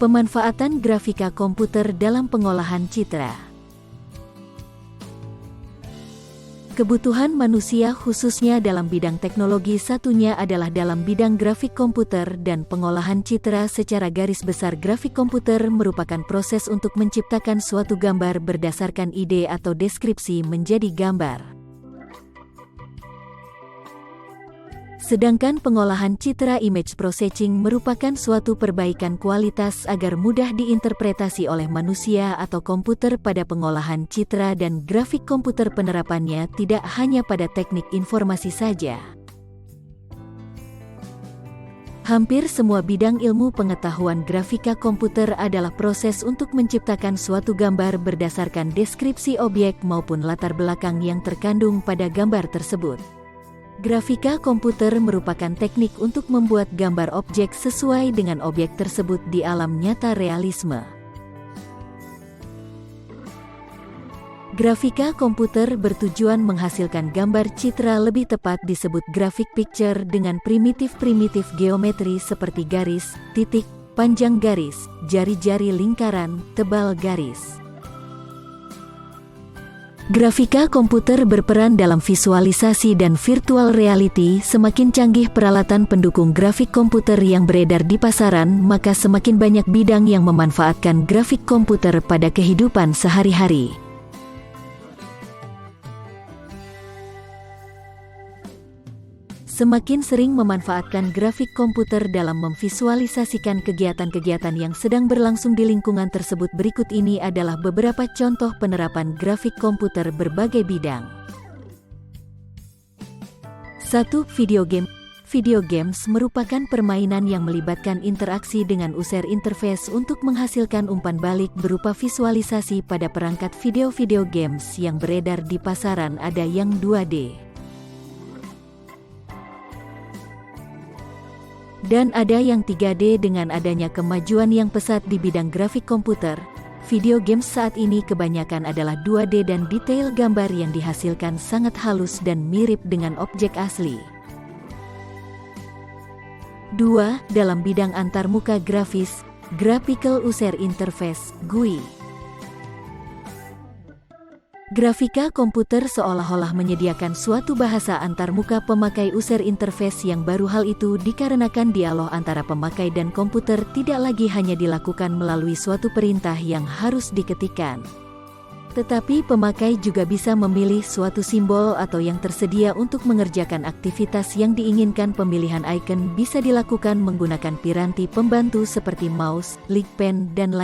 Pemanfaatan grafika komputer dalam pengolahan citra. Kebutuhan manusia khususnya dalam bidang teknologi satunya adalah dalam bidang grafik komputer dan pengolahan citra. Secara garis besar, grafik komputer merupakan proses untuk menciptakan suatu gambar berdasarkan ide atau deskripsi menjadi gambar. Sedangkan pengolahan citra image processing merupakan suatu perbaikan kualitas agar mudah diinterpretasi oleh manusia atau komputer. Pada pengolahan citra dan grafik komputer, penerapannya tidak hanya pada teknik informasi saja. Hampir semua bidang ilmu pengetahuan grafika komputer adalah proses untuk menciptakan suatu gambar berdasarkan deskripsi objek maupun latar belakang yang terkandung pada gambar tersebut. Grafika komputer merupakan teknik untuk membuat gambar objek sesuai dengan objek tersebut di alam nyata realisme. Grafika komputer bertujuan menghasilkan gambar citra, lebih tepat disebut graphic picture, dengan primitif-primitif geometri seperti garis, titik, panjang garis, jari-jari lingkaran, tebal garis. Grafika komputer berperan dalam visualisasi dan virtual reality. Semakin canggih peralatan pendukung grafik komputer yang beredar di pasaran, maka semakin banyak bidang yang memanfaatkan grafik komputer pada kehidupan sehari-hari. Semakin sering memanfaatkan grafik komputer dalam memvisualisasikan kegiatan-kegiatan yang sedang berlangsung di lingkungan tersebut. Berikut ini adalah beberapa contoh penerapan grafik komputer berbagai bidang. 1. Video game. Video games merupakan permainan yang melibatkan interaksi dengan user interface untuk menghasilkan umpan balik berupa visualisasi. Pada perangkat video games yang beredar di pasaran ada yang 2D. Dan ada yang 3D. Dengan adanya kemajuan yang pesat di bidang grafik komputer, video games saat ini kebanyakan adalah 2D dan detail gambar yang dihasilkan sangat halus dan mirip dengan objek asli. 2. Dalam bidang antarmuka grafis, Graphical User Interface (GUI). Grafika komputer seolah-olah menyediakan suatu bahasa antarmuka pemakai user interface yang baru. Hal itu dikarenakan dialog antara pemakai dan komputer tidak lagi hanya dilakukan melalui suatu perintah yang harus diketikkan, tetapi pemakai juga bisa memilih suatu simbol atau yang tersedia untuk mengerjakan aktivitas yang diinginkan. Pemilihan icon bisa dilakukan menggunakan piranti pembantu seperti mouse, pen, dan lainnya.